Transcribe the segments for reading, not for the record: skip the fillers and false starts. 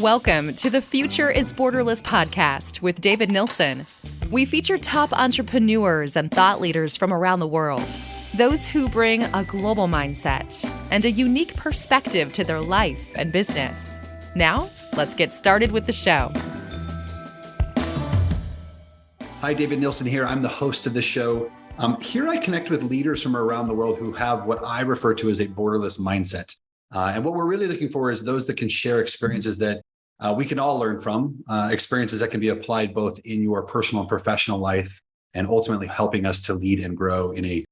Welcome to the Future is Borderless podcast with David Nilssen. We feature top entrepreneurs and thought leaders from around the world, those who bring a global mindset and a unique perspective to their life and business. Now, let's get started with the show. Hi, David Nilssen here. I'm the host of the show. Here I connect with leaders from around the world who have what I refer to as a borderless mindset. And what we're really looking for is those that can share experiences that we can all learn from, experiences that can be applied both in your personal and professional life, and ultimately helping us to lead and grow in a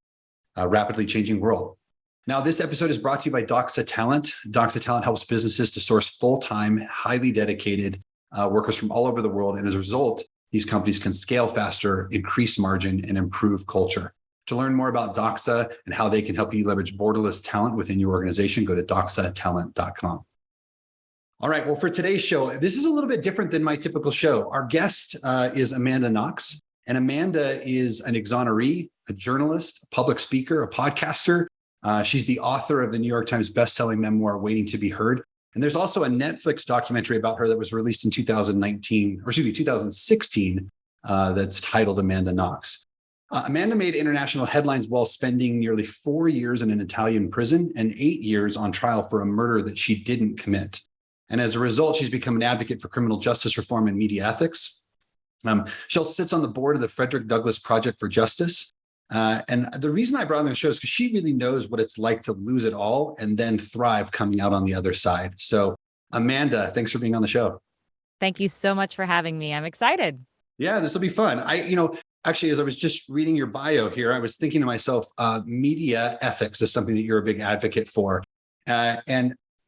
rapidly changing world. Now, this episode is brought to you by Doxa Talent. Doxa Talent helps businesses to source full-time, highly dedicated workers from all over the world. And as a result, these companies can scale faster, increase margin, and improve culture. To learn more about Doxa and how they can help you leverage borderless talent within your organization, go to doxatalent.com. All right, well, for today's show, this is a little bit different than my typical show. Our guest is Amanda Knox, and Amanda is an exoneree, a journalist, a public speaker, a podcaster. She's the author of the New York Times bestselling memoir, Waiting to be Heard. And there's also a Netflix documentary about her that was released in 2016, that's titled Amanda Knox. Amanda made international headlines while spending nearly 4 years in an Italian prison and 8 years on trial for a murder that she didn't commit. And as a result, she's become an advocate for criminal justice reform and media ethics. She also sits on the board of the Frederick Douglass Project for Justice. And the reason I brought her on the show is because she really knows what it's like to lose it all and then thrive coming out on the other side. So Amanda, thanks for being on the show. Thank you so much for having me. I'm excited. Yeah, this will be fun. Actually, as I was just reading your bio here, I was thinking to myself, media ethics is something that you're a big advocate for. I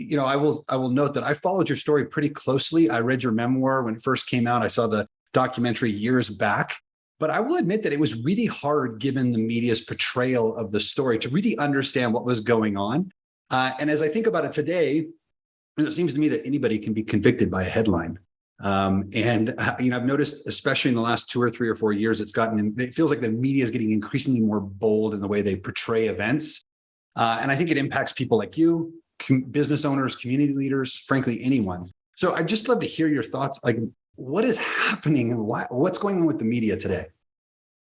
will note that I followed your story pretty closely. I read your memoir when it first came out. I saw the documentary years back, but I will admit that it was really hard, given the media's portrayal of the story, to really understand what was going on. And as I think about it today, it seems to me that anybody can be convicted by a headline. I've noticed, especially in the last 2 or 3 or 4 years, it feels like the media is getting increasingly more bold in the way they portray events. And I think it impacts people like you, business owners, community leaders, frankly, anyone. So I'd just love to hear your thoughts. Like, what is happening and what's going on with the media today?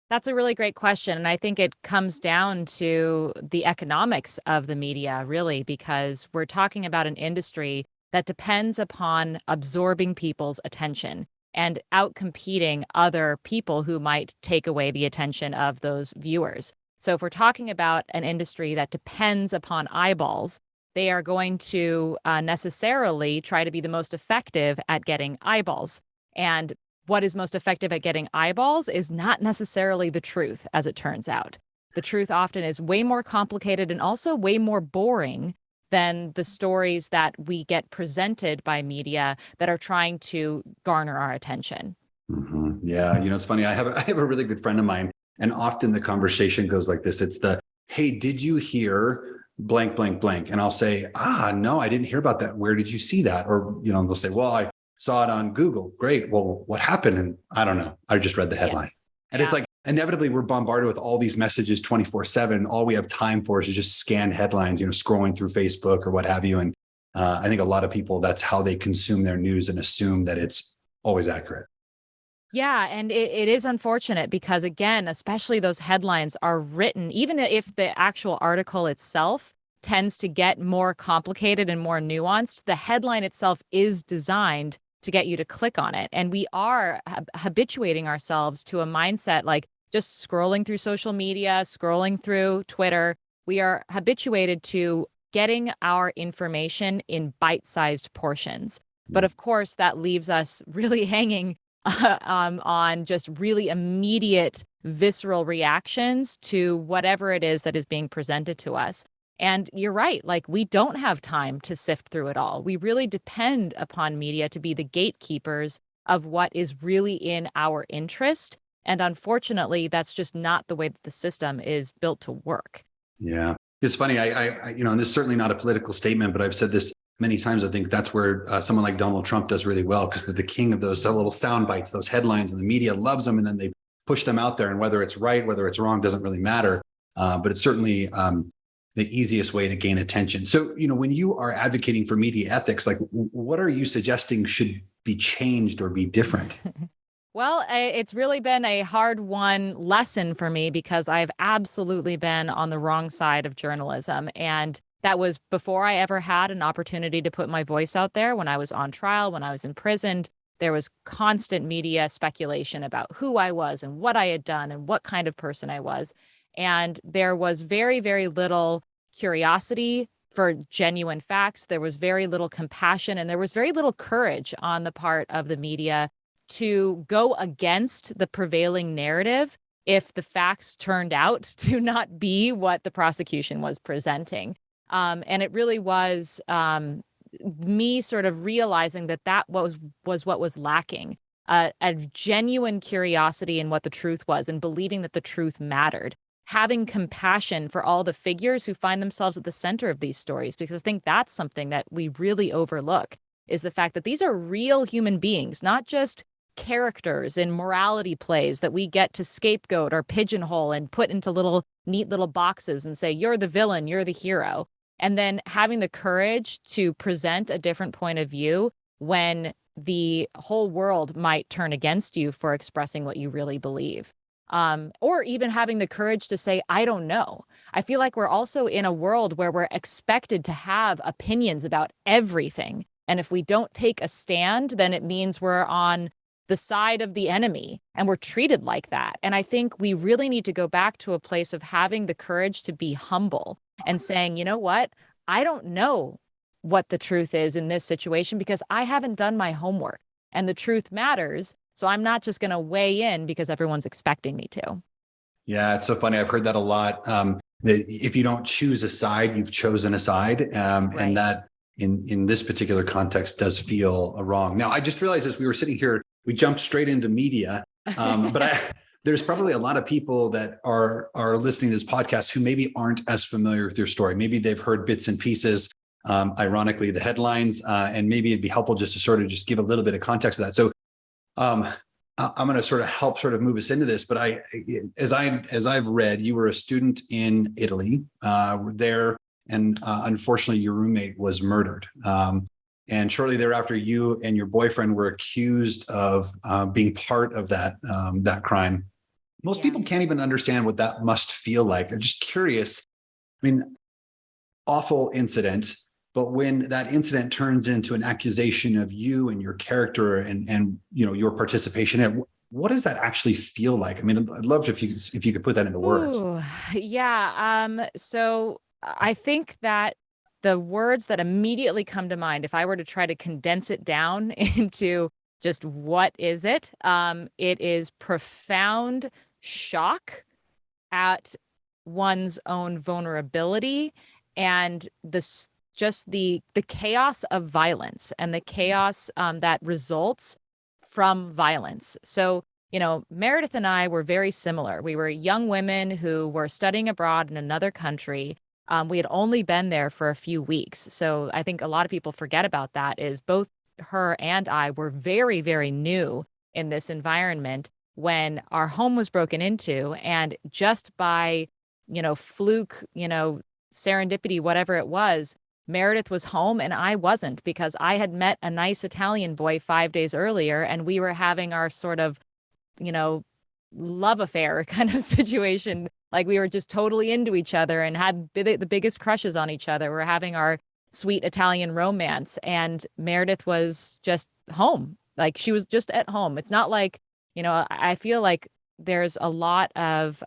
That's a really great question. And I think it comes down to the economics of the media, really, because we're talking about an industry that depends upon absorbing people's attention and outcompeting other people who might take away the attention of those viewers. So if we're talking about an industry that depends upon eyeballs, they are going to necessarily try to be the most effective at getting eyeballs. And what is most effective at getting eyeballs is not necessarily the truth, as it turns out. The truth often is way more complicated and also way more boring than the stories that we get presented by media that are trying to garner our attention. Mm-hmm. Yeah, it's funny. I have a really good friend of mine, and often the conversation goes like this. It's hey, did you hear blank, blank, blank? And I'll say, no, I didn't hear about that. Where did you see that? Or, they'll say, well, I saw it on Google. Great. Well, what happened? And I don't know. I just read the headline. Yeah. And it's like, inevitably, we're bombarded with all these messages 24/7. All we have time for is to just scan headlines, scrolling through Facebook or what have you. And I think a lot of people, that's how they consume their news and assume that it's always accurate. Yeah, and it is unfortunate because, again, especially those headlines are written, even if the actual article itself tends to get more complicated and more nuanced, the headline itself is designed to get you to click on it. And we are habituating ourselves to a mindset like just scrolling through social media, scrolling through Twitter. We are habituated to getting our information in bite-sized portions. But of course, that leaves us really hanging on just really immediate, visceral reactions to whatever it is that is being presented to us. And you're right, like we don't have time to sift through it all. We really depend upon media to be the gatekeepers of what is really in our interest. And unfortunately, that's just not the way that the system is built to work. Yeah, it's funny. And this is certainly not a political statement, but I've said this many times. I think that's where someone like Donald Trump does really well, because they're the king of those little sound bites, those headlines, and the media loves them. And then they push them out there. And whether it's right, whether it's wrong, doesn't really matter. But it's certainly the easiest way to gain attention. So, when you are advocating for media ethics, like what are you suggesting should be changed or be different? Well, it's really been a hard-won lesson for me because I've absolutely been on the wrong side of journalism. And that was before I ever had an opportunity to put my voice out there. When I was on trial, when I was imprisoned, there was constant media speculation about who I was and what I had done and what kind of person I was. And there was very, very little curiosity for genuine facts. There was very little compassion, and there was very little courage on the part of the media to go against the prevailing narrative if the facts turned out to not be what the prosecution was presenting. And it really was me sort of realizing that was what was lacking, a genuine curiosity in what the truth was and believing that the truth mattered. Having compassion for all the figures who find themselves at the center of these stories, because I think that's something that we really overlook, is the fact that these are real human beings, not just characters in morality plays that we get to scapegoat or pigeonhole and put into neat little boxes and say, you're the villain, you're the hero. And then having the courage to present a different point of view when the whole world might turn against you for expressing what you really believe. Or even having the courage to say, I don't know. I feel like we're also in a world where we're expected to have opinions about everything. And if we don't take a stand, then it means we're on the side of the enemy, and we're treated like that. And I think we really need to go back to a place of having the courage to be humble and saying, you know what? I don't know what the truth is in this situation because I haven't done my homework, and the truth matters. So I'm not just going to weigh in because everyone's expecting me to. Yeah, it's so funny. I've heard that a lot. That if you don't choose a side, you've chosen a side. Right. And that in this particular context does feel wrong. Now, I just realized as we were sitting here, we jumped straight into media. But there's probably a lot of people that are listening to this podcast who maybe aren't as familiar with your story. Maybe they've heard bits and pieces, ironically, the headlines, and maybe it'd be helpful just to sort of just give a little bit of context to that. So I'm going to sort of help sort of move us into this. But as I've read, you were a student in Italy, there, and unfortunately, your roommate was murdered. And shortly thereafter, you and your boyfriend were accused of being part of that crime. Most people can't even understand what that must feel like. I'm just curious. I mean, awful incident, but when that incident turns into an accusation of you and your character and your participation in it, what does that actually feel like? I mean, I'd love if you could put that into words. Ooh, yeah. So I think that the words that immediately come to mind, if I were to try to condense it down into just what is it, it is profound shock at one's own vulnerability and the chaos of violence and the chaos that results from violence. So, Meredith and I were very similar. We were young women who were studying abroad in another country. We had only been there for a few weeks. So I think a lot of people forget about that is both her and I were very, very new in this environment when our home was broken into. And just by, fluke, serendipity, whatever it was, Meredith was home and I wasn't because I had met a nice Italian boy 5 days earlier and we were having our sort of, love affair kind of situation. Like we were just totally into each other and had the biggest crushes on each other. We're having our sweet Italian romance. And Meredith was just home. Like she was just at home. It's not like, I feel like there's a lot of,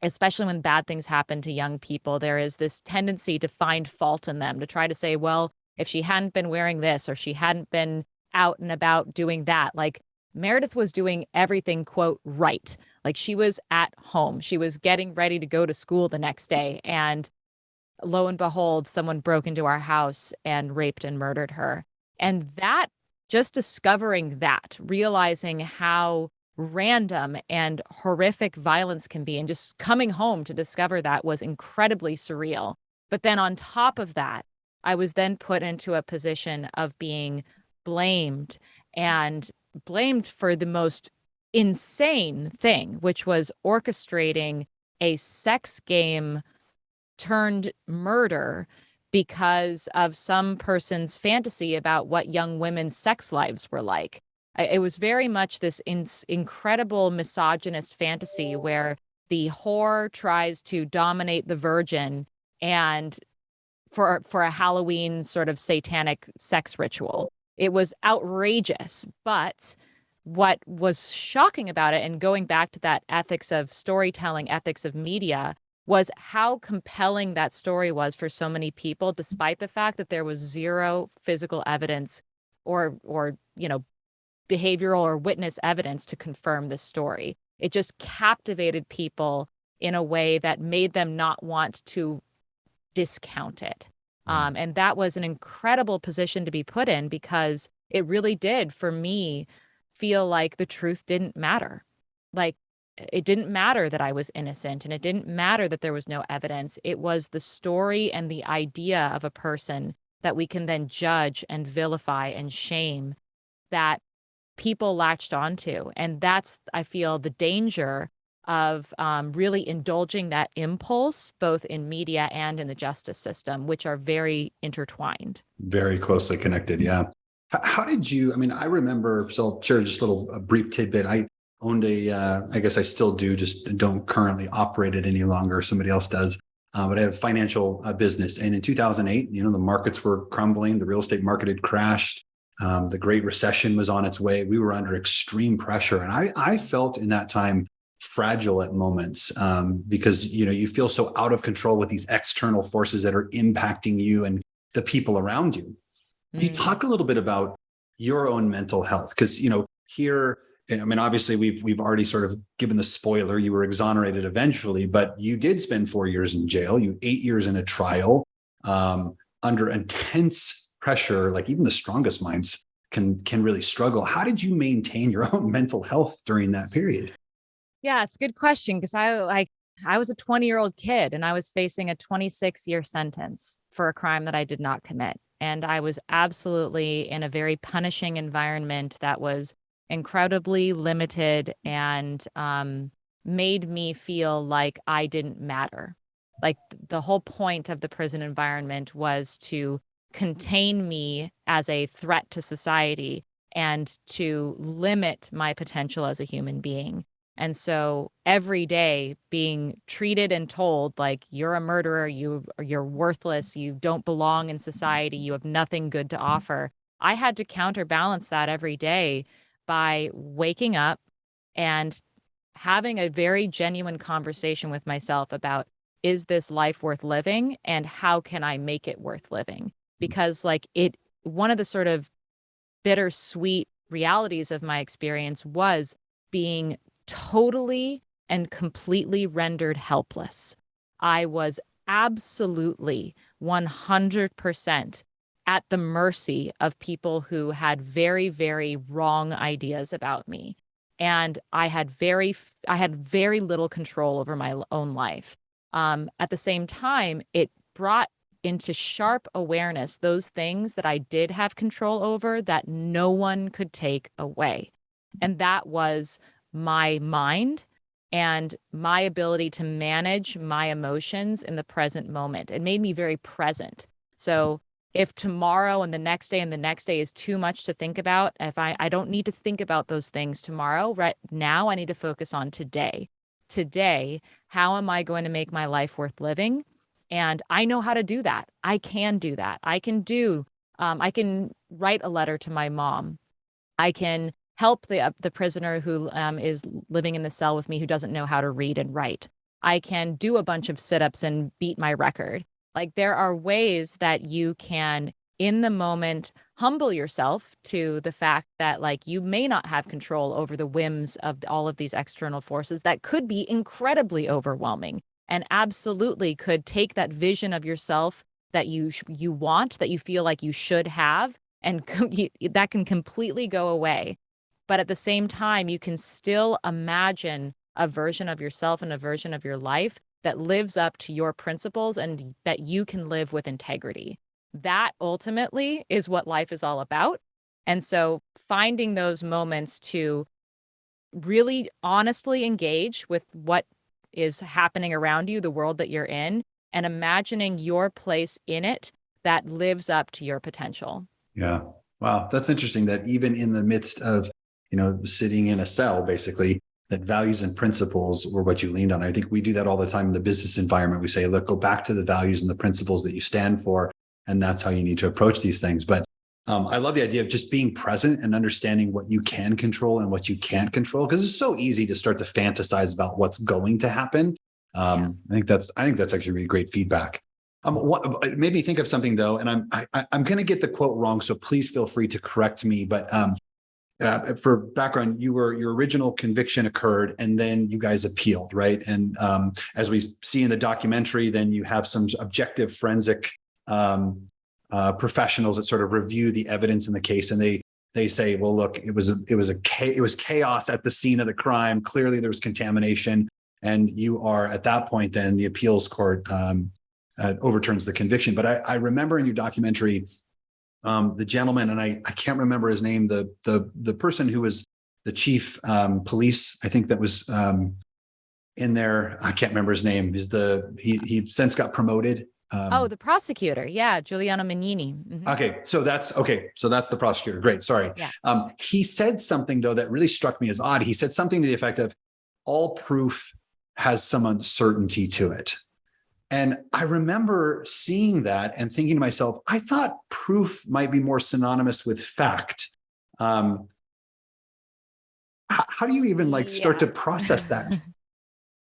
especially when bad things happen to young people, there is this tendency to find fault in them, to try to say, well, if she hadn't been wearing this or she hadn't been out and about doing that, like Meredith was doing everything, quote, right. Like she was at home. She was getting ready to go to school the next day. And lo and behold, someone broke into our house and raped and murdered her. And that, just discovering that, realizing how random and horrific violence can be, and just coming home to discover that was incredibly surreal. But then on top of that, I was then put into a position of being blamed for the most insane thing, which was orchestrating a sex game turned murder because of some person's fantasy about what young women's sex lives were like. It was very much this incredible misogynist fantasy where the whore tries to dominate the virgin and for a Halloween sort of satanic sex ritual. It was outrageous, but what was shocking about it, and going back to that ethics of storytelling, ethics of media, was how compelling that story was for so many people, despite the fact that there was zero physical evidence or behavioral or witness evidence to confirm this story. It just captivated people in a way that made them not want to discount it. And that was an incredible position to be put in, because it really did, for me, feel like the truth didn't matter. Like, it didn't matter that I was innocent, and it didn't matter that there was no evidence. It was the story and the idea of a person that we can then judge and vilify and shame that people latched onto. And that's, I feel, the danger of really indulging that impulse, both in media and in the justice system, which are very intertwined. Very closely connected. Yeah. How did you, I mean, I remember, so I'll share just a brief tidbit. I owned I guess I still do, just don't currently operate it any longer. Somebody else does. But I have a financial business. And in 2008, the markets were crumbling. The real estate market had crashed. The Great Recession was on its way. We were under extreme pressure. And I felt in that time fragile at moments, because, you feel so out of control with these external forces that are impacting you and the people around you. Can you talk a little bit about your own mental health? Because, here, I mean, obviously we've already sort of given the spoiler. You were exonerated eventually, but you did spend 4 years in jail. 8 years in a trial, under intense pressure. Like, even the strongest minds can really struggle. How did you maintain your own mental health during that period? Yeah, it's a good question, because I was a 20-year-old kid and I was facing a 26-year sentence for a crime that I did not commit. And I was absolutely in a very punishing environment that was incredibly limited and made me feel like I didn't matter. Like, the whole point of the prison environment was to contain me as a threat to society and to limit my potential as a human being. And so every day being treated and told like, you're a murderer, you're worthless, you don't belong in society, you have nothing good to offer. I had to counterbalance that every day by waking up and having a very genuine conversation with myself about, is this life worth living and how can I make it worth living? Because one of the sort of bittersweet realities of my experience was being totally and completely rendered helpless. I was absolutely 100% at the mercy of people who had very, very wrong ideas about me. And I had very little control over my own life. At the same time, it brought into sharp awareness those things that I did have control over that no one could take away. And that was my mind and my ability to manage my emotions in the present moment. It made me very present. So if tomorrow and the next day and the next day is too much to think about, if I don't need to think about those things tomorrow, right now I need to focus on today. Today, how am I going to make my life worth living? And I know how to do that. I can do that. I can write a letter to my mom. I can help the prisoner who is living in the cell with me who doesn't know how to read and write. I can do a bunch of sit-ups and beat my record. Like, there are ways that you can, in the moment, humble yourself to the fact that, like, you may not have control over the whims of all of these external forces that could be incredibly overwhelming and absolutely could take that vision of yourself that you want, that you feel like you should have, and that can completely go away. But at the same time, you can still imagine a version of yourself and a version of your life that lives up to your principles and that you can live with integrity. That ultimately is what life is all about. And so finding those moments to really honestly engage with what is happening around you, the world that you're in, and imagining your place in it that lives up to your potential. Yeah. Wow. That's interesting that even in the midst of, sitting in a cell, basically, that values and principles were what you leaned on. I think we do that all the time in the business environment. We say, look, go back to the values and the principles that you stand for. And that's how you need to approach these things. But I love the idea of just being present and understanding what you can control and what you can't control, because it's so easy to start to fantasize about what's going to happen. I think that's actually really great feedback. It made me think of something though, and I'm going to get the quote wrong, so please feel free to correct me. But for background, your original conviction occurred, and then you guys appealed, right? And as we see in the documentary, then you have some objective forensic professionals that sort of review the evidence in the case, and they say, well, look, it was chaos at the scene of the crime. Clearly, there was contamination, and you are at that point. Then the appeals court overturns the conviction. But I remember in your documentary, the gentleman, and I can't remember his name, the person who was the chief police, I think that was in there. I can't remember his name. He since got promoted. The prosecutor. Yeah. Giuliano Mignini. Mm-hmm. Okay. So that's the prosecutor. Great. Sorry. Yeah. He said something though that really struck me as odd. He said something to the effect of, all proof has some uncertainty to it. And I remember seeing that and thinking to myself, I thought proof might be more synonymous with fact. How do you even start to process that?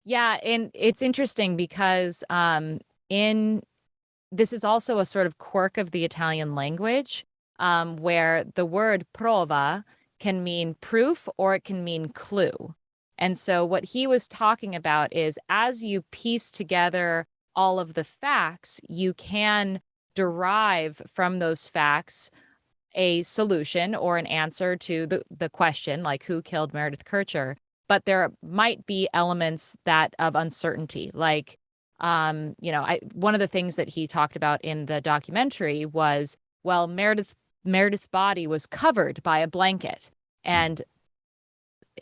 Yeah. And it's interesting because this is also a sort of quirk of the Italian language, where the word prova can mean proof or it can mean clue. And so what he was talking about is, as you piece together all of the facts, you can derive from those facts a solution or an answer to the question, like who killed Meredith Kercher. But there might be elements of uncertainty, like, one of the things that he talked about in the documentary was, well, Meredith's body was covered by a blanket. And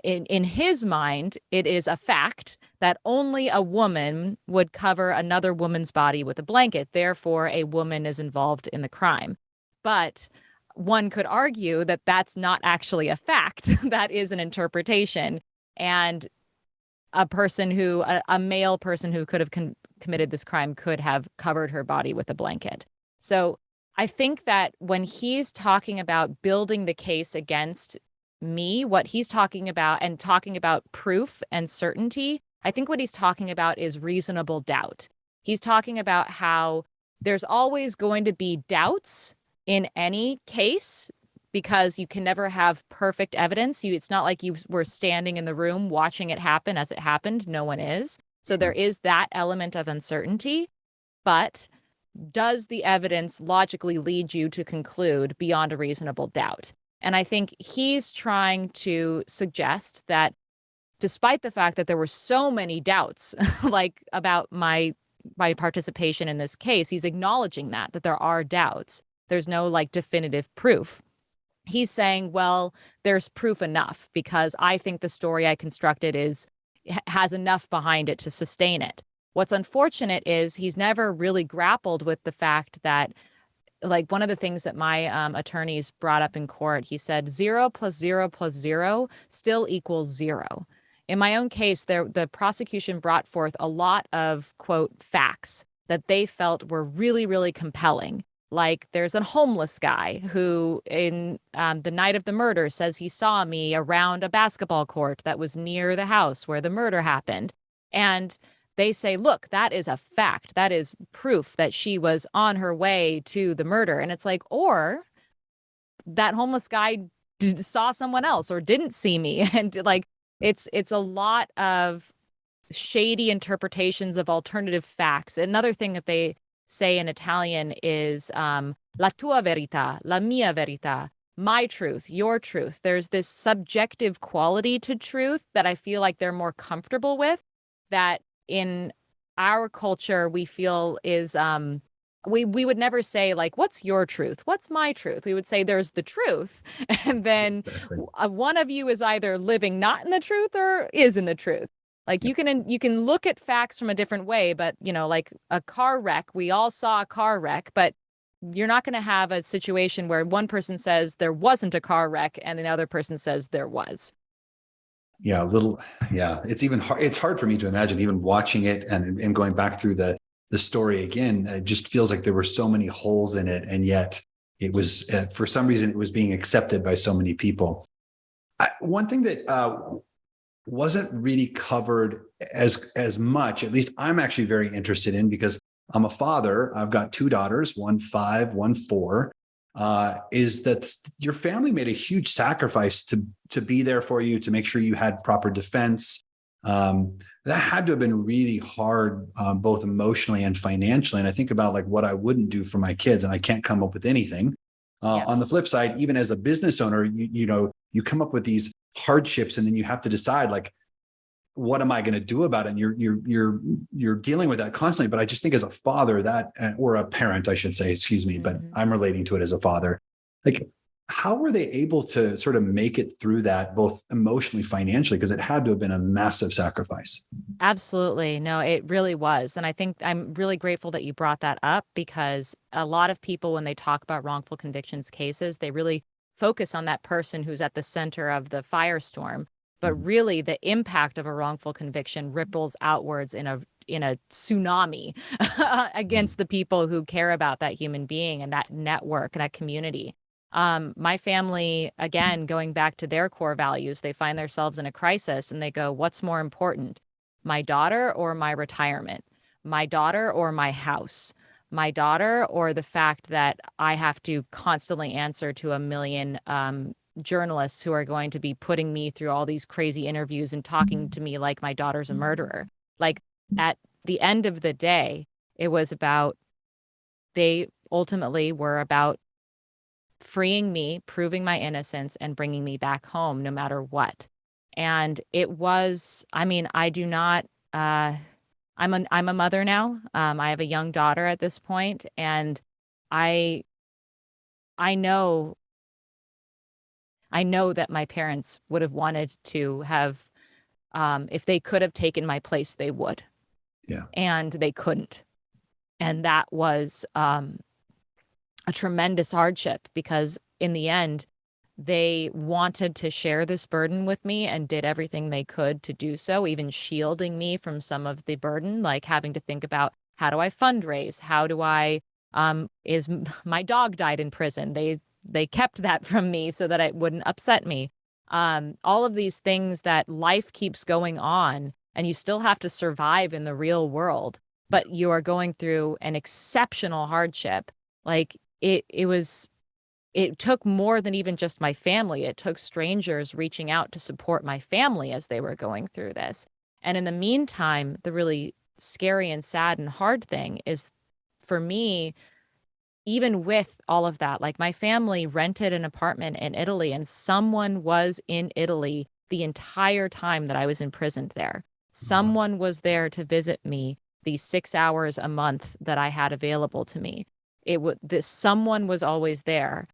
in his mind, it is a fact that only a woman would cover another woman's body with a blanket. Therefore, a woman is involved in the crime. But one could argue that that's not actually a fact. That is an interpretation. And a male person who could have committed this crime could have covered her body with a blanket. So I think that when he's talking about building the case against me, what he's talking about proof and certainty, I think what he's talking about is reasonable doubt. He's talking about how there's always going to be doubts in any case because you can never have perfect evidence. It's not like you were standing in the room watching it happen as it happened. No one is. So there is that element of uncertainty. But does the evidence logically lead you to conclude beyond a reasonable doubt? And I think he's trying to suggest that despite the fact that there were so many doubts, about my participation in this case, he's acknowledging that there are doubts. There's no definitive proof. He's saying, well, there's proof enough because I think the story I constructed has enough behind it to sustain it. What's unfortunate is he's never really grappled with the fact that, one of the things that my attorneys brought up in court, he said 0 + 0 + 0 still equals 0. In my own case, the prosecution brought forth a lot of, quote, facts that they felt were really, really compelling. Like there's a homeless guy who in the night of the murder says he saw me around a basketball court that was near the house where the murder happened. And they say, look, that is a fact. That is proof that she was on her way to the murder. And it's or that homeless guy saw someone else or didn't see me. And it's a lot of shady interpretations of alternative facts. Another thing that they say in Italian is la tua verità, la mia verità, my truth, your truth. There's this subjective quality to truth that I feel like they're more comfortable with, that in our culture we feel is we would never say what's your truth, what's my truth. We would say there's the truth, and then exactly. One of you is either living not in the truth or is in the truth. Like you can look at facts from a different way, but like a car wreck, we all saw a ar wreck, but you're not going to have a situation where one person says there wasn't a car wreck and another person says there was. Yeah, it's even hard. It's hard for me to imagine even watching it and going back through the story again. It just feels like there were so many holes in it. And yet it was, for some reason, it was being accepted by so many people. One thing that wasn't really covered as much, at least I'm actually very interested in, because I'm a father. I've got two daughters, one 5, one 4. Is that your family made a huge sacrifice to be there for you, to make sure you had proper defense. That had to have been really hard, both emotionally and financially. And I think about like what I wouldn't do for my kids, and I can't come up with anything. On the flip side, even as a business owner, you come up with these hardships, and then you have to decide, like, what am I going to do about it? And you're dealing with that constantly. But I just think as a father, or a parent, I should say, excuse me, but I'm relating to it as a father. Like, how were they able to sort of make it through that, both emotionally, financially? Because it had to have been a massive sacrifice. Absolutely. No, it really was. And I think I'm really grateful that you brought that up, because a lot of people, when they talk about wrongful convictions cases, they really focus on that person who's at the center of the firestorm. But really, the impact of a wrongful conviction ripples outwards in a tsunami against the people who care about that human being and that network and that community. My family, again, going back to their core values, they find themselves in a crisis and they go, what's more important, my daughter or my retirement? My daughter or my house? My daughter or the fact that I have to constantly answer to a million journalists who are going to be putting me through all these crazy interviews and talking to me like my daughter's a murderer? Like, at the end of the day, they ultimately were about freeing me, proving my innocence, and bringing me back home no matter what. And it was, I'm a mother now. I have a young daughter at this point, and I know that my parents would have wanted to have, if they could have taken my place, they would. Yeah. And they couldn't. And that was a tremendous hardship, because in the end, they wanted to share this burden with me and did everything they could to do so, even shielding me from some of the burden, like having to think about, how do I fundraise? How do I, my dog died in prison. They kept that from me so that it wouldn't upset me. All of these things that life keeps going on, and you still have to survive in the real world, but you are going through an exceptional hardship. Like, it took more than even just my family. It took strangers reaching out to support my family as they were going through this. And in the meantime, the really scary and sad and hard thing is, for me, even with all of that, like, my family rented an apartment in Italy, and someone was in Italy the entire time that I was imprisoned there. Someone was there to visit me these 6 hours a month that I had available to me. Someone was always there.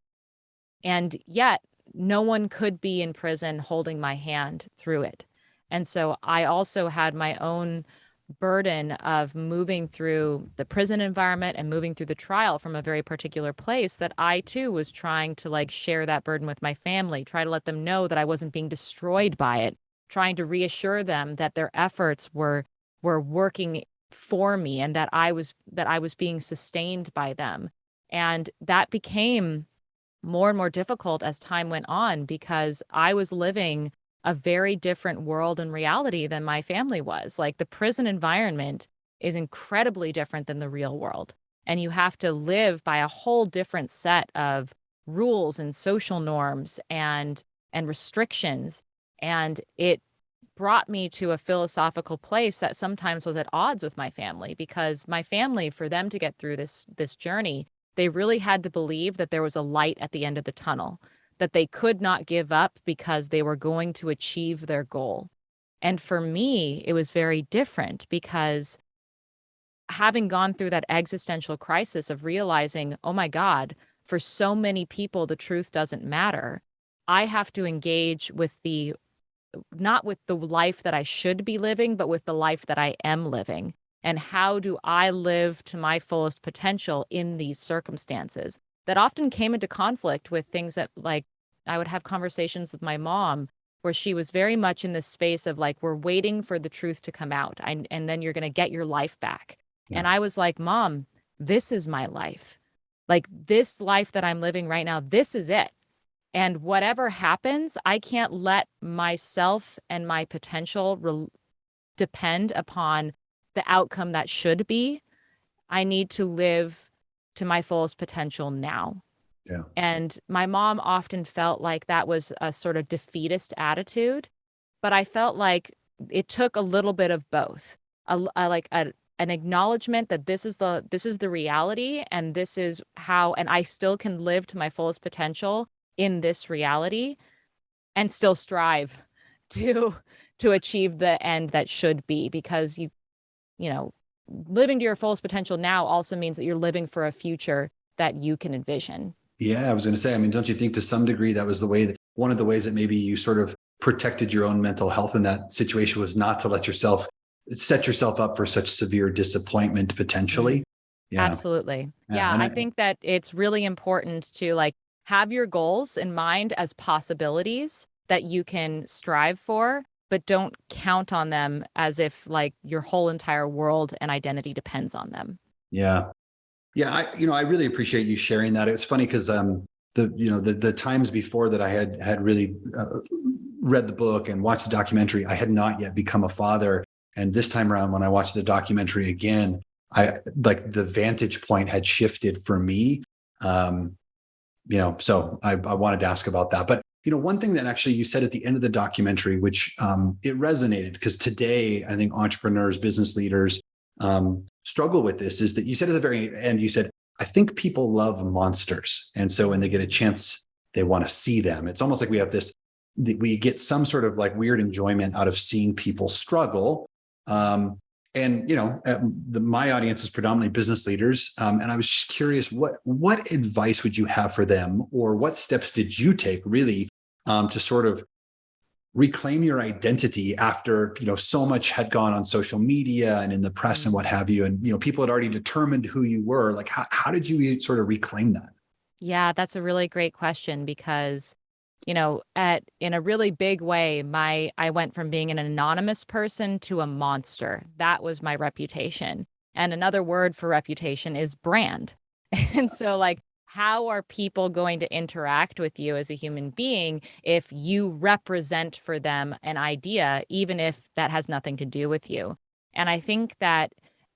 And yet no one could be in prison holding my hand through it. And so I also had my own burden of moving through the prison environment and moving through the trial from a very particular place, that I too was trying to, like, share that burden with my family, try to let them know that I wasn't being destroyed by it, trying to reassure them that their efforts were working for me, and that I was being sustained by them. And that became more and more difficult as time went on, because I was living a very different world and reality than my family was. Like, the prison environment is incredibly different than the real world. And you have to live by a whole different set of rules and social norms and restrictions. And it brought me to a philosophical place that sometimes was at odds with my family, because my family, for them to get through this journey, they really had to believe that there was a light at the end of the tunnel, that they could not give up because they were going to achieve their goal. And for me, it was very different, because having gone through that existential crisis of realizing, oh my God, for so many people, the truth doesn't matter. I have to engage with the not with the life that I should be living, but with the life that I am living. And how do I live to my fullest potential in these circumstances that often came into conflict with things that, like, I would have conversations with my mom where she was very much in this space of like, we're waiting for the truth to come out, and then you're going to get your life back. Yeah. And I was like, Mom, this is my life. Like, this life that I'm living right now, this is it. And whatever happens, I can't let myself and my potential depend upon the outcome that should be. I need to live to my fullest potential now. Yeah. And my mom often felt like that was a sort of defeatist attitude, but I felt like it took a little bit of both. An acknowledgement that this is the reality, and this is how, and I still can live to my fullest potential in this reality and still strive to achieve the end that should be, because you know, living to your fullest potential now also means that you're living for a future that you can envision. Yeah, I was going to say, I mean, don't you think to some degree that was one of the ways that maybe you sort of protected your own mental health in that situation was not to set yourself up for such severe disappointment potentially? Yeah. Absolutely. Yeah, Yeah, and I think that it's really important to like have your goals in mind as possibilities that you can strive for, but don't count on them as if like your whole entire world and identity depends on them. Yeah. Yeah. I really appreciate you sharing that. It was funny because the times before that I had really read the book and watched the documentary, I had not yet become a father. And this time around, when I watched the documentary again, the vantage point had shifted for me. So I wanted to ask about that. But, one thing that actually you said at the end of the documentary, which it resonated, because today I think entrepreneurs, business leaders struggle with this, is that you said at the very end, you said, I think people love monsters. And so when they get a chance, they want to see them. It's almost like we get some sort of like weird enjoyment out of seeing people struggle. My audience is predominantly business leaders. And I was just curious, what advice would you have for them, or what steps did you take really to sort of reclaim your identity after, so much had gone on social media and in the press and what have you. And, people had already determined who you were. Like, how did you sort of reclaim that? Yeah, that's a really great question because, in a really big way, I went from being an anonymous person to a monster. That was my reputation. And another word for reputation is brand. And so like, how are people going to interact with you as a human being if you represent for them an idea, even if that has nothing to do with you? And I think that,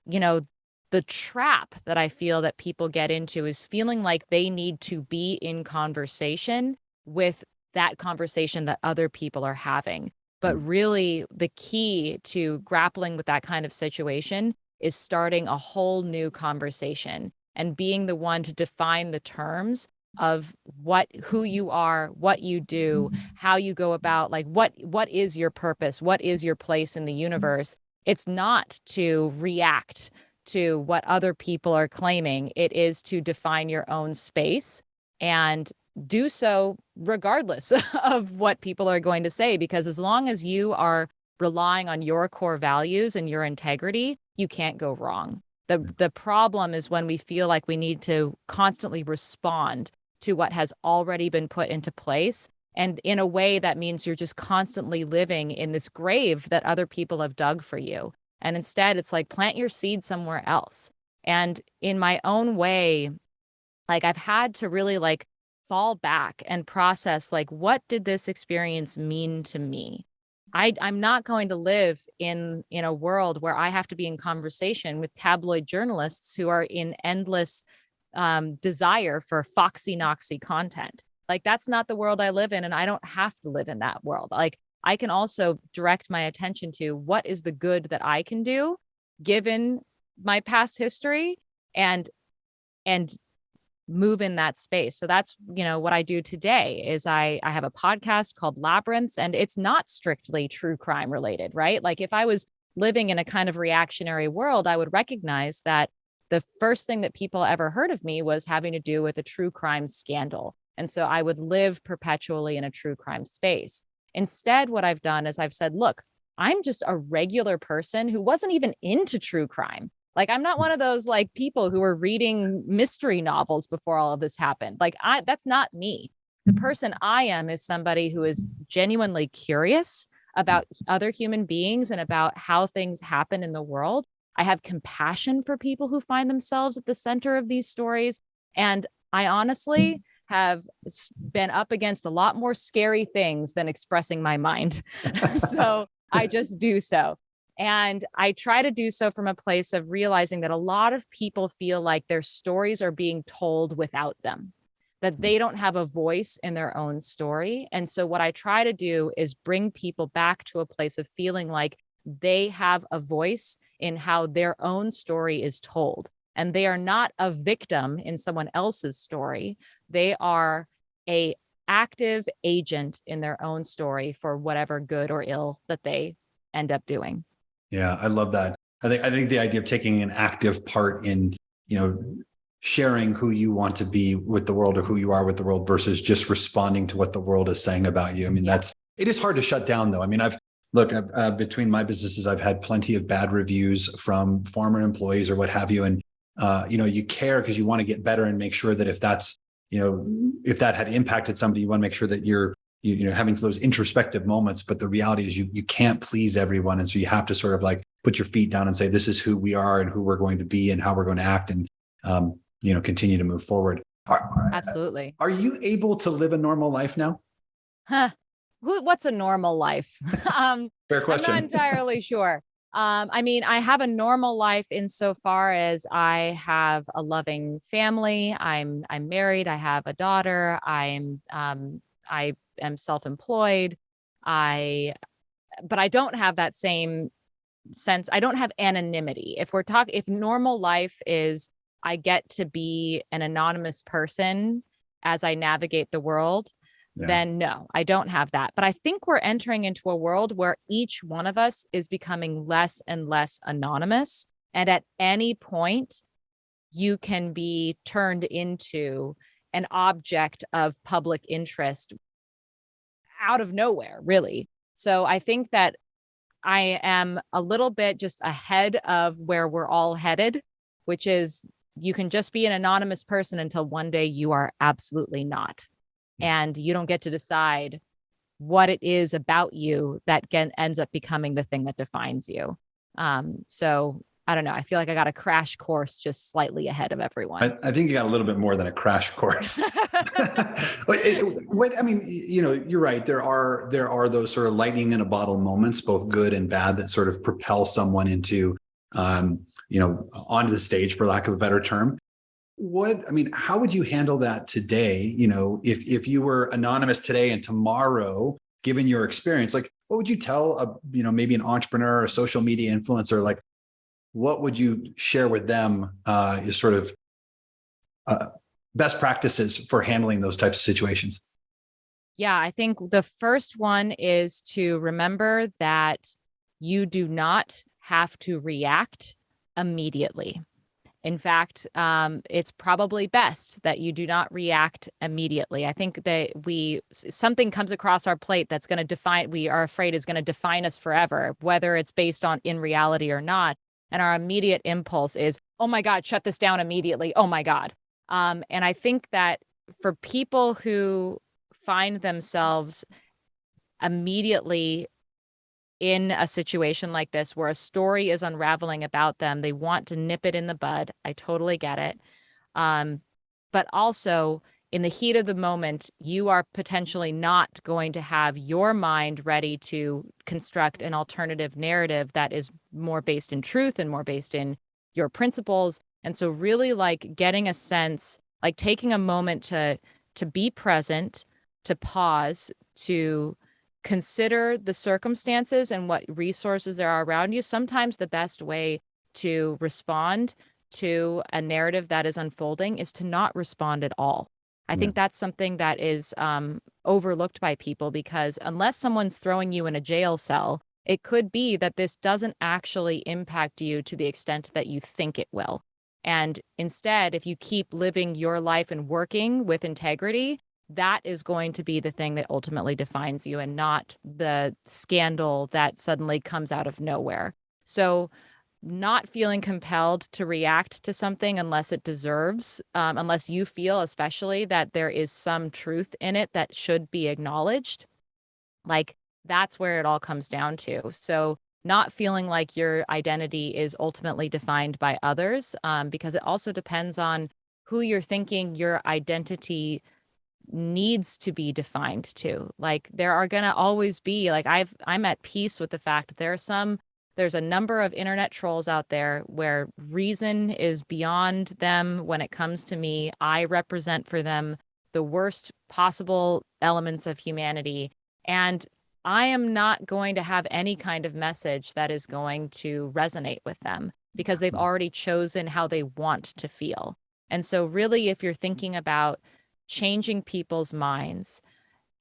the trap that I feel that people get into is feeling like they need to be in conversation with that conversation that other people are having. But really, the key to grappling with that kind of situation is starting a whole new conversation and being the one to define the terms of who you are, what you do, how you go about, like what is your purpose, what is your place in the universe. It's not to react to what other people are claiming. It is to define your own space and do so regardless of what people are going to say, because as long as you are relying on your core values and your integrity, you can't go wrong. The problem is when we feel like we need to constantly respond to what has already been put into place. And in a way that means you're just constantly living in this grave that other people have dug for you. And instead, it's like plant your seed somewhere else. And in my own way, like I've had to really like fall back and process, like, what did this experience mean to me? I'm not going to live in a world where I have to be in conversation with tabloid journalists who are in endless desire for foxy noxy content. Like, that's not the world I live in, and I don't have to live in that world. Like, I can also direct my attention to what is the good that I can do given my past history and move in that space. So that's, what I do today is I have a podcast called Labyrinths, and it's not strictly true crime related, right? Like if I was living in a kind of reactionary world, I would recognize that the first thing that people ever heard of me was having to do with a true crime scandal. And so I would live perpetually in a true crime space. Instead, what I've done is I've said, look, I'm just a regular person who wasn't even into true crime. Like, I'm not one of those like people who were reading mystery novels before all of this happened. Like, that's not me. The person I am is somebody who is genuinely curious about other human beings and about how things happen in the world. I have compassion for people who find themselves at the center of these stories. And I honestly have been up against a lot more scary things than expressing my mind. So I just do so. And I try to do so from a place of realizing that a lot of people feel like their stories are being told without them, that they don't have a voice in their own story. And so what I try to do is bring people back to a place of feeling like they have a voice in how their own story is told. And they are not a victim in someone else's story. They are a active agent in their own story for whatever good or ill that they end up doing. Yeah, I love that. I think the idea of taking an active part in, sharing who you want to be with the world or who you are with the world versus just responding to what the world is saying about you. I mean, it is hard to shut down though. I mean, between my businesses, I've had plenty of bad reviews from former employees or what have you. And, you care because you want to get better and make sure that if that's, if that had impacted somebody, you want to make sure that you're having those introspective moments. But the reality is you can't please everyone. And so you have to sort of like put your feet down and say, this is who we are and who we're going to be and how we're going to act and, continue to move forward. Absolutely. Are you able to live a normal life now? What's a normal life? Fair question. I'm not entirely sure. I mean, I have a normal life insofar as I have a loving family. I'm married. I have a daughter. I am self-employed. But I don't have that same sense. I don't have anonymity. If normal life is I get to be an anonymous person as I navigate the world, then no, I don't have that. But I think we're entering into a world where each one of us is becoming less and less anonymous. And at any point, you can be turned into an object of public interest out of nowhere, really. So I think that I am a little bit just ahead of where we're all headed, which is you can just be an anonymous person until one day you are absolutely not. And you don't get to decide what it is about you that ends up becoming the thing that defines you. So I don't know. I feel like I got a crash course just slightly ahead of everyone. I think you got a little bit more than a crash course. You're right. There are those sort of lightning in a bottle moments, both good and bad, that sort of propel someone into, onto the stage, for lack of a better term. How would you handle that today? If you were anonymous today and tomorrow, given your experience, like what would you tell maybe an entrepreneur or a social media influencer, like what would you share with them is sort of best practices for handling those types of situations? Yeah, I think the first one is to remember that you do not have to react immediately. In fact, it's probably best that you do not react immediately. I think that something comes across our plate that's going to we are afraid is going to define us forever, whether it's based on in reality or not. And our immediate impulse is, oh my God, shut this down immediately. Oh my God. And I think that for people who find themselves immediately in a situation like this where a story is unraveling about them, they want to nip it in the bud. I totally get it. But also in the heat of the moment, you are potentially not going to have your mind ready to construct an alternative narrative that is more based in truth and more based in your principles. And so really like getting a sense, like taking a moment to be present, to pause, to consider the circumstances and what resources there are around you. Sometimes the best way to respond to a narrative that is unfolding is to not respond at all. I think that's something that is overlooked by people, because unless someone's throwing you in a jail cell, it could be that this doesn't actually impact you to the extent that you think it will. And instead, if you keep living your life and working with integrity, that is going to be the thing that ultimately defines you, and not the scandal that suddenly comes out of nowhere. So not feeling compelled to react to something unless it deserves, unless you feel especially that there is some truth in it that should be acknowledged. Like, that's where it all comes down to. So not feeling like your identity is ultimately defined by others, because it also depends on who you're thinking your identity needs to be defined to. Like, there are going to always be, like, I'm at peace with the fact that there's a number of internet trolls out there where reason is beyond them when it comes to me. I represent for them the worst possible elements of humanity. And I am not going to have any kind of message that is going to resonate with them, because they've already chosen how they want to feel. And so really, if you're thinking about changing people's minds,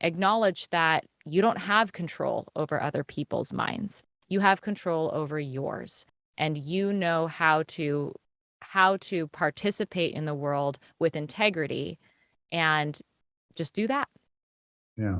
acknowledge that you don't have control over other people's minds. You have control over yours, and you know how to participate in the world with integrity, and just do that. Yeah,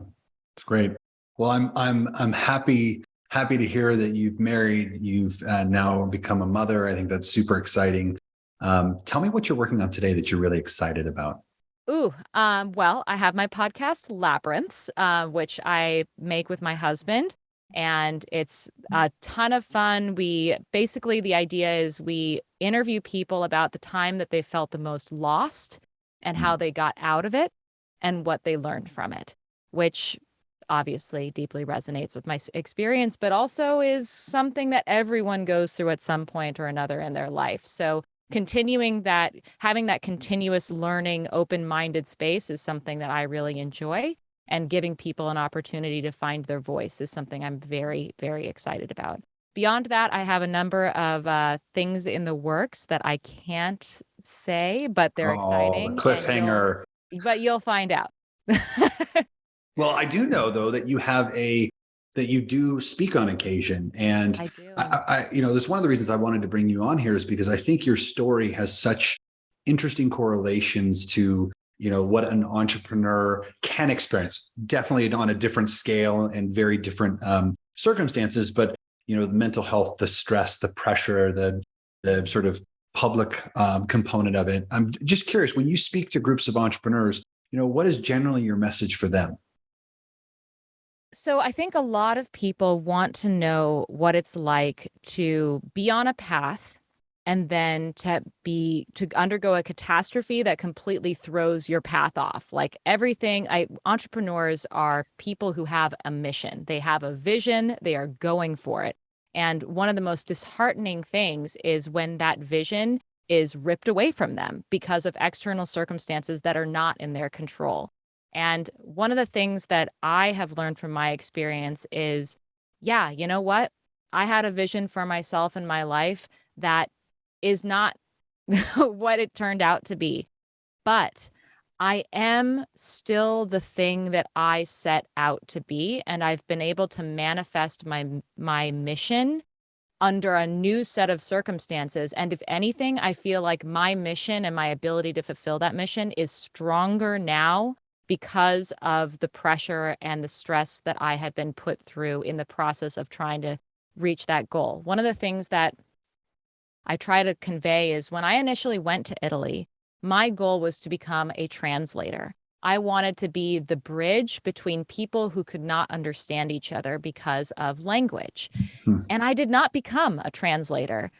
it's great. Well, I'm happy to hear that you've married. You've now become a mother. I think that's super exciting. Tell me what you're working on today that you're really excited about. Well, I have my podcast Labyrinths, which I make with my husband, and it's a ton of fun. The idea is we interview people about the time that they felt the most lost and how they got out of it and what they learned from it, which obviously deeply resonates with my experience, but also is something that everyone goes through at some point or another in their life. So continuing that, having that continuous learning, open-minded space is something that I really enjoy. And giving people an opportunity to find their voice is something I'm very, very excited about. Beyond that, I have a number of things in the works that I can't say, but they're exciting. The cliffhanger. But you'll find out. Well, I do know, though, that you do speak on occasion. And I do. That's one of the reasons I wanted to bring you on here, is because I think your story has such interesting correlations to, what an entrepreneur can experience, definitely on a different scale and very different circumstances. But, the mental health, the stress, the pressure, the sort of public component of it. I'm just curious, when you speak to groups of entrepreneurs, what is generally your message for them? So I think a lot of people want to know what it's like to be on a path and then to undergo a catastrophe that completely throws your path off. Like entrepreneurs are people who have a mission. They have a vision, they are going for it. And one of the most disheartening things is when that vision is ripped away from them because of external circumstances that are not in their control. And one of the things that I have learned from my experience is, yeah, you know what? I had a vision for myself in my life that is not what it turned out to be. But I am still the thing that I set out to be, and I've been able to manifest my mission under a new set of circumstances. And if anything, I feel like my mission and my ability to fulfill that mission is stronger now because of the pressure and the stress that I had been put through in the process of trying to reach that goal. One of the things that I try to convey is, when I initially went to Italy, my goal was to become a translator. I wanted to be the bridge between people who could not understand each other because of language. And I did not become a translator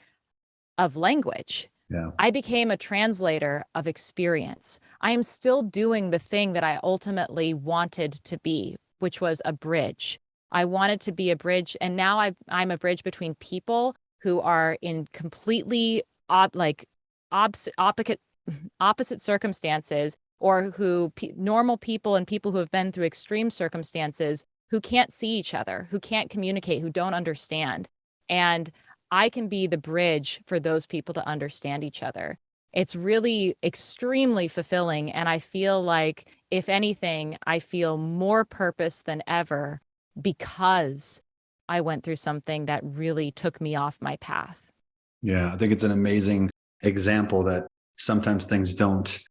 of language. Yeah. I became a translator of experience. I am still doing the thing that I ultimately wanted to be, which was a bridge. I wanted to be a bridge, and now I'm a bridge between people who are in completely opposite circumstances, or normal people and people who have been through extreme circumstances who can't see each other, who can't communicate, who don't understand. And I can be the bridge for those people to understand each other. It's really extremely fulfilling. And I feel like, if anything, I feel more purpose than ever because I went through something that really took me off my path. Yeah, I think it's an amazing example that sometimes things don't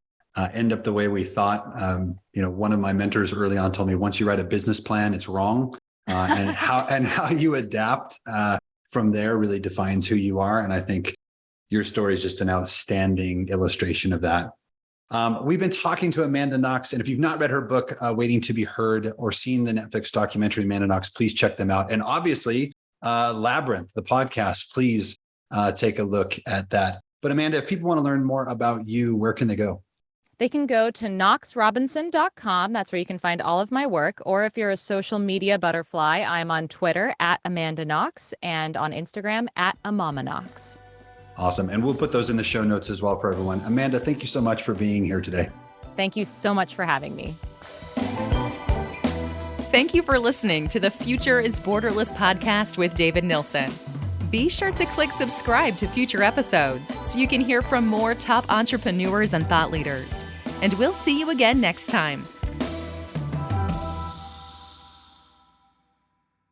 end up the way we thought. One of my mentors early on told me, once you write a business plan, it's wrong. And how you adapt from there really defines who you are. And I think your story is just an outstanding illustration of that. We've been talking to Amanda Knox, and if you've not read her book, Waiting to be Heard, or seen the Netflix documentary Amanda Knox, please check them out. And obviously, Labyrinth, the podcast, please take a look at that. But Amanda, if people want to learn more about you, where can they go? They can go to knoxrobinson.com. That's where you can find all of my work. Or if you're a social media butterfly, I'm on Twitter at Amanda Knox and on Instagram at Amama Knox. Awesome. And we'll put those in the show notes as well for everyone. Amanda, thank you so much for being here today. Thank you so much for having me. Thank you for listening to the Future is Borderless podcast with David Nilssen. Be sure to click subscribe to future episodes so you can hear from more top entrepreneurs and thought leaders. And we'll see you again next time.